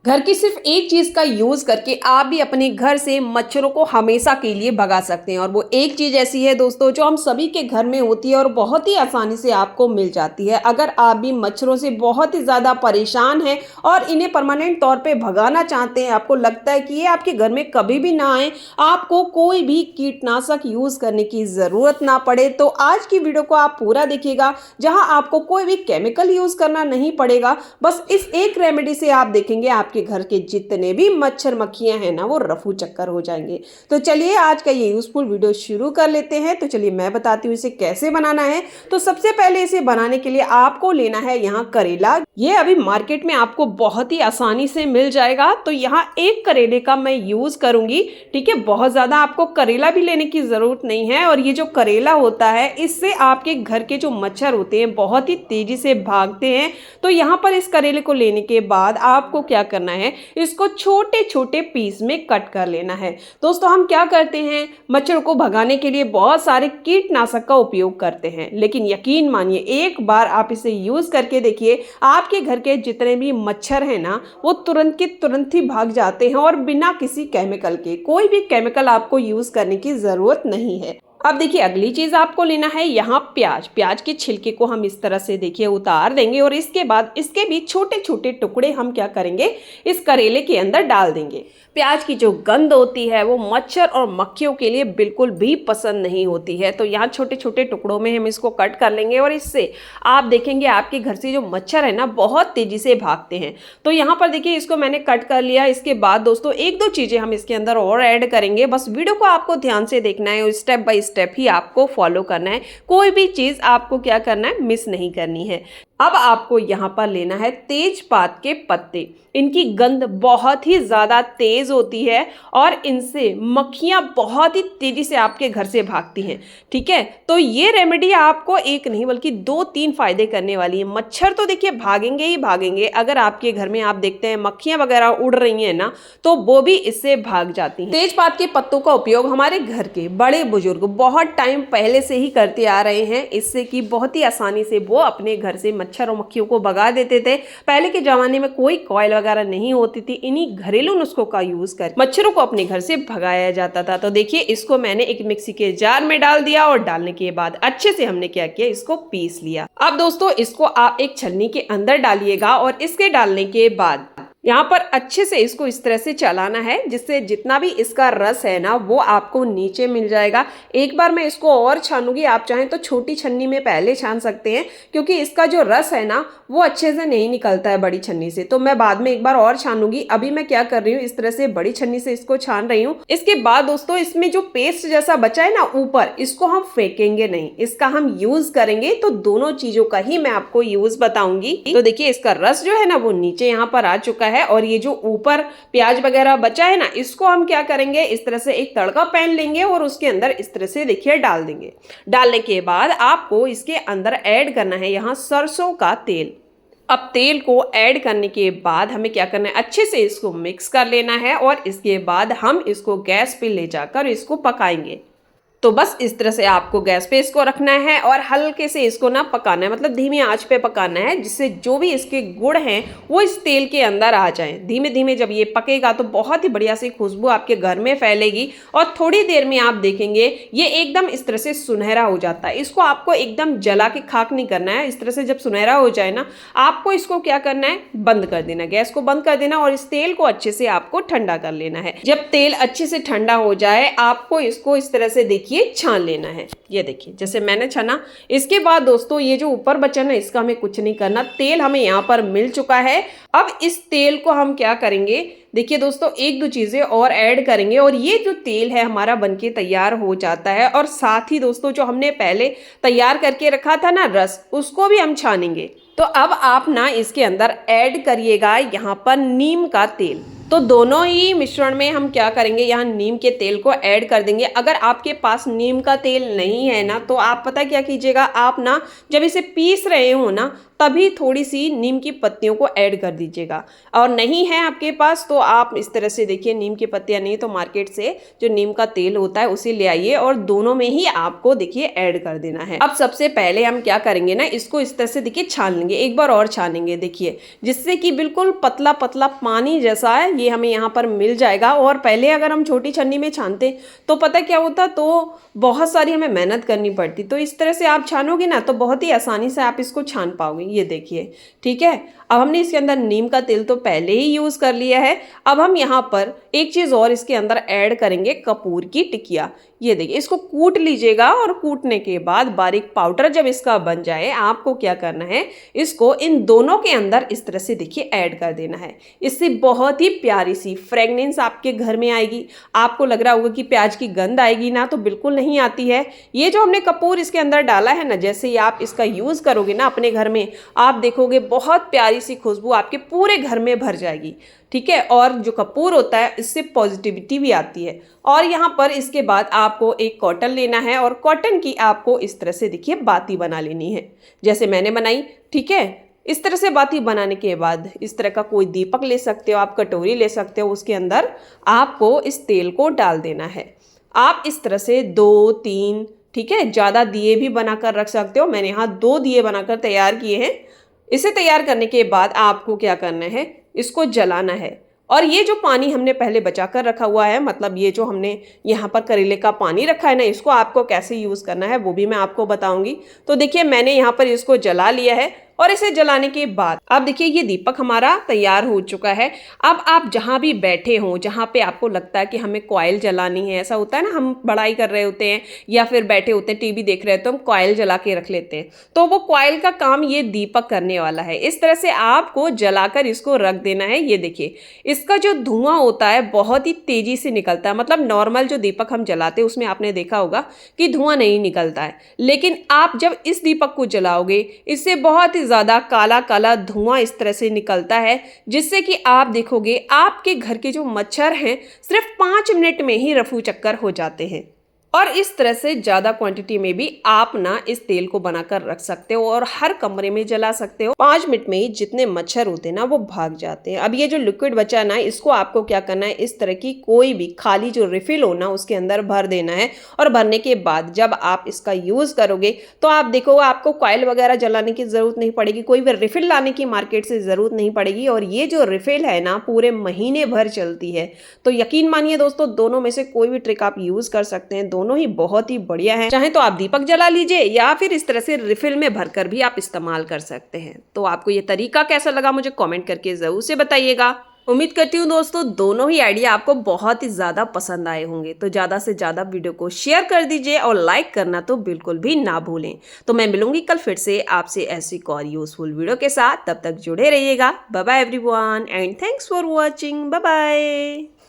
घर की सिर्फ एक चीज का यूज करके आप भी अपने घर से मच्छरों को हमेशा के लिए भगा सकते हैं। और वो एक चीज ऐसी है दोस्तों जो हम सभी के घर में होती है और बहुत ही आसानी से आपको मिल जाती है। अगर आप भी मच्छरों से बहुत ही ज्यादा परेशान हैं और इन्हें परमानेंट तौर पे भगाना चाहते हैं, आपको लगता है कि ये आपके घर में कभी भी ना आए, आपको कोई भी कीटनाशक यूज करने की जरूरत ना पड़े, तो आज की वीडियो को आप पूरा देखिएगा, जहां आपको कोई भी केमिकल यूज करना नहीं पड़ेगा। बस इस एक रेमेडी से आप देखेंगे आपके घर के जितने भी मच्छर मक्खियां हैं ना, वो रफू चक्कर हो जाएंगे। तो चलिए आज का ये यूजफुल वीडियो शुरू कर लेते हैं। तो चलिए मैं बताती हूँ इसे कैसे बनाना है। तो सबसे पहले इसे बनाने के लिए आपको लेना है यहाँ करेला। ये अभी मार्केट में आपको बहुत ही आसानी से मिल जाएगा। तो यहाँ एक करेले का मैं यूज करूंगी, ठीक है। बहुत ज्यादा आपको करेला भी लेने की जरूरत नहीं है। और ये जो करेला होता है, इससे आपके घर के जो मच्छर होते हैं बहुत ही तेजी से भागते हैं। तो यहाँ पर इस करेले को लेने के बाद आपको क्या करना है, इसको छोटे छोटे पीस में कट कर लेना है। दोस्तों हम क्या करते हैं, मच्छरों को भगाने के लिए बहुत सारे कीटनाशक का उपयोग करते हैं, लेकिन यकीन मानिए एक बार आप इसे यूज करके देखिए, आपके घर के जितने भी मच्छर हैं ना, वो तुरंत के तुरंत ही भाग जाते हैं और बिना किसी केमिकल के। कोई भी केमिकल आपको यूज करने की जरूरत नहीं है। अब देखिए अगली चीज आपको लेना है यहाँ प्याज। प्याज के छिलके को हम इस तरह से देखिए उतार देंगे और इसके बाद इसके भी छोटे छोटे टुकड़े हम क्या करेंगे, इस करेले के अंदर डाल देंगे। प्याज की जो गंध होती है वो मच्छर और मक्खियों के लिए बिल्कुल भी पसंद नहीं होती है। तो यहाँ छोटे छोटे टुकड़ों में हम इसको कट कर लेंगे और इससे आप देखेंगे आपके घर से जो मच्छर है ना, बहुत तेजी से भागते हैं। तो यहाँ पर देखिए इसको मैंने कट कर लिया। इसके बाद दोस्तों एक दो चीजें हम इसके अंदर और ऐड करेंगे। बस वीडियो को आपको ध्यान से देखना है और स्टेप बाय स्टेप ही आपको फॉलो करना है। कोई भी चीज आपको क्या करना है, मिस नहीं करनी है। अब आपको यहाँ पर लेना है तेजपात के पत्ते। इनकी गंध बहुत ही ज़्यादा तेज होती है और इनसे मक्खियाँ बहुत ही तेजी से आपके घर से भागती हैं, ठीक है। तो ये रेमेडी आपको एक नहीं बल्कि 2-3 फायदे करने वाली है। मच्छर तो देखिए भागेंगे ही भागेंगे। अगर आपके घर में आप देखते हैं मक्खियाँ वगैरह उड़ रही हैं ना, तो वो भी इससे भाग जाती हैं। तेजपात के पत्तों का उपयोग हमारे घर के बड़े बुजुर्ग बहुत टाइम पहले से ही करते आ रहे हैं, इससे कि बहुत ही आसानी से वो अपने घर से मच्छर और मक्खियों को भगा देते थे। पहले के जमाने में कोई कॉइल वगैरह नहीं होती थी, इन्हीं घरेलू नुस्खों का यूज कर मच्छरों को अपने घर से भगाया जाता था। तो देखिए इसको मैंने एक मिक्सी के जार में डाल दिया और डालने के बाद अच्छे से हमने क्या किया, इसको पीस लिया। अब दोस्तों इसको आप एक छलनी के अंदर डालिएगा और इसके डालने के बाद यहाँ पर अच्छे से इसको इस तरह से चलाना है, जिससे जितना भी इसका रस है ना वो आपको नीचे मिल जाएगा। एक बार मैं इसको और छानूंगी, आप चाहें तो छोटी छन्नी में पहले छान सकते हैं, क्योंकि इसका जो रस है ना वो अच्छे से नहीं निकलता है बड़ी छन्नी से। तो मैं बाद में एक बार और छानूंगी। अभी मैं क्या कर रही हूँ, इस तरह से बड़ी छन्नी से इसको छान रही हूँ। इसके बाद दोस्तों इसमें जो पेस्ट जैसा बचा है ना ऊपर, इसको हम फेंकेंगे नहीं, इसका हम यूज करेंगे। तो दोनों चीजों का ही मैं आपको यूज बताऊंगी। तो देखिए इसका रस जो है ना वो नीचे यहाँ पर आ चुका है और ये जो ऊपर प्याज वगैरह बचा है ना, इसको हम क्या करेंगे, इस तरह से एक तड़का पैन लेंगे और उसके अंदर इस तरह से देखिए डाल देंगे। डालने के बाद आपको इसके अंदर ऐड करना है यहाँ सरसों का तेल। अब तेल को ऐड करने के बाद हमें क्या करना है, अच्छे से इसको मिक्स कर लेना है और इसके बाद हम इसको गैस पे ले जाकर इसको पकाएंगे। तो बस इस तरह से आपको गैस पे इसको रखना है और हल्के से इसको ना पकाना है, मतलब धीमी आंच पे पकाना है, जिससे जो भी इसके गुण हैं वो इस तेल के अंदर आ जाएं। धीमे धीमे जब ये पकेगा तो बहुत ही बढ़िया सी खुशबू आपके घर में फैलेगी और थोड़ी देर में आप देखेंगे ये एकदम इस तरह से सुनहरा हो जाता है। इसको आपको एकदम जला के खाक नहीं करना है। इस तरह से जब सुनहरा हो जाए ना, आपको इसको क्या करना है, बंद कर देना, गैस को बंद कर देना और इस तेल को अच्छे से आपको ठंडा कर लेना है। जब तेल अच्छे से ठंडा हो जाए, आपको इसको इस तरह से देखिए छान लेना है। ये देखिए जैसे मैंने छाना। इसके बाद दोस्तों ये जो ऊपर बचा ना, इसका हमें कुछ नहीं करना, तेल हमें यहाँ पर मिल चुका है। अब इस तेल को हम क्या करेंगे, देखिए दोस्तों एक दो चीजें और ऐड करेंगे और ये जो तेल है हमारा बनके तैयार हो जाता है। और साथ ही दोस्तों जो हमने पहले तैयार करके रखा था ना रस, उसको भी हम छानेंगे। तो अब आप ना इसके अंदर ऐड करिएगा यहाँ पर नीम का तेल। तो दोनों ही मिश्रण में हम क्या करेंगे, यहाँ नीम के तेल को ऐड कर देंगे। अगर आपके पास नीम का तेल नहीं है ना, तो आप पता क्या कीजिएगा, आप ना जब इसे पीस रहे हो ना, तभी थोड़ी सी नीम की पत्तियों को ऐड कर दीजिएगा। और नहीं है आपके पास तो आप इस तरह से देखिए, नीम की पत्तियां नहीं तो मार्केट से जो नीम का तेल होता है उसे ले आइए और दोनों में ही आपको देखिए ऐड कर देना है। अब सबसे पहले हम क्या करेंगे ना, इसको इस तरह से देखिए छान लेंगे, एक बार और छानेंगे देखिए, जिससे कि बिल्कुल पतला पतला पानी जैसा है ये हमें यहाँ पर मिल जाएगा। और पहले अगर हम छोटी छन्नी में छानते तो पता क्या होता, तो बहुत सारी हमें मेहनत करनी पड़ती। तो इस तरह से आप छानोगे ना तो बहुत ही आसानी से आप इसको छान पाओगे। ये देखिए, ठीक है। अब हमने इसके अंदर नीम का तेल तो पहले ही यूज कर लिया है। अब हम यहाँ पर एक चीज और इसके अंदर ऐड करेंगे, कपूर की टिकिया। ये देखिए, इसको कूट लीजिएगा और कूटने के बाद बारीक पाउडर जब इसका बन जाए, आपको क्या करना है, इसको इन दोनों के अंदर इस तरह से देखिए ऐड कर देना है। इससे बहुत ही प्यारी सी फ्रेगनेंस आपके घर में आएगी। आपको लग रहा होगा कि प्याज की गंध आएगी ना, तो बिल्कुल नहीं आती है। ये जो हमने कपूर इसके अंदर डाला है ना, जैसे ही आप इसका यूज करोगे ना अपने घर में, आप देखोगे बहुत प्यारी सी खुशबू आपके पूरे घर में भर जाएगी, ठीक है। और जो कपूर होता है इससे पॉजिटिविटी भी आती है। और यहाँ पर इसके बाद आपको एक कॉटन लेना है और कॉटन की आपको इस तरह से देखिए बाती बना लेनी है, जैसे मैंने बनाई, ठीक है। इस तरह से बाती बनाने के बाद इस तरह का कोई दीपक ले सकते हो आप, कटोरी ले सकते हो, उसके अंदर आपको इस तेल को डाल देना है। आप इस तरह से 2-3, ठीक है, ज़्यादा दिए भी बनाकर रख सकते हो। मैंने यहाँ 2 दिए बनाकर तैयार किए हैं। इसे तैयार करने के बाद आपको क्या करना है, इसको जलाना है। और ये जो पानी हमने पहले बचा कर रखा हुआ है, मतलब ये जो हमने यहाँ पर करेले का पानी रखा है ना, इसको आपको कैसे यूज़ करना है वो भी मैं आपको बताऊंगी। तो देखिए, मैंने यहाँ पर इसको जला लिया है और इसे जलाने के बाद अब देखिए ये दीपक हमारा तैयार हो चुका है। अब आप जहाँ भी बैठे हों, जहाँ पे आपको लगता है कि हमें कॉइल जलानी है, ऐसा होता है ना, हम पढ़ाई कर रहे होते हैं या फिर बैठे होते हैं टीवी देख रहे हैं तो हम कॉइल जला के रख लेते हैं, तो वो कॉइल का काम ये दीपक करने वाला है। इस तरह से आपको जलाकर इसको रख देना है। ये देखिए, इसका जो धुआं होता है बहुत ही तेजी से निकलता है। मतलब नॉर्मल जो दीपक हम जलाते हैं उसमें आपने देखा होगा कि धुआं नहीं निकलता है, लेकिन आप जब इस दीपक को जलाओगे इससे बहुत ही ज़्यादा काला काला धुआं इस तरह से निकलता है, जिससे कि आप देखोगे आपके घर के जो मच्छर हैं सिर्फ 5 मिनट में ही रफू चक्कर हो जाते हैं। और इस तरह से ज़्यादा क्वांटिटी में भी आप ना इस तेल को बनाकर रख सकते हो और हर कमरे में जला सकते हो। 5 मिनट में ही जितने मच्छर होते हैं ना वो भाग जाते हैं। अब ये जो लिक्विड बचा ना, इसको आपको क्या करना है, इस तरह की कोई भी खाली जो रिफिल हो ना उसके अंदर भर देना है। और भरने के बाद जब आप इसका यूज़ करोगे तो आप देखोगे आपको कॉइल वगैरह जलाने की ज़रूरत नहीं पड़ेगी, कोई भी रिफिल लाने की मार्केट से ज़रूरत नहीं पड़ेगी। और ये जो रिफिल है ना पूरे महीने भर चलती है। तो यकीन मानिए दोस्तों, दोनों में से कोई भी ट्रिक आप यूज़ कर सकते हैं, दोनों ही बहुत ही बढ़िया है। चाहे तो आप दीपक जला लीजिए या फिर इस तरह से रिफिल में भरकर भी आप इस्तेमाल कर सकते हैं। तो आपको ये तरीका कैसा लगा मुझे कमेंट करके जरूर से बताइएगा। उम्मीद करती हूँ दोस्तों दोनों ही आइडिया आपको बहुत ही ज्यादा पसंद आए होंगे। तो ज्यादा से ज्यादा वीडियो को शेयर कर दीजिए और लाइक करना तो बिल्कुल भी ना भूलें। तो मैं मिलूंगी कल फिर से आपसे ऐसी एक और यूजफुल वीडियो के साथ। तब तक जुड़े रहिएगा। Bye bye everyone and thanks for watching. Bye bye.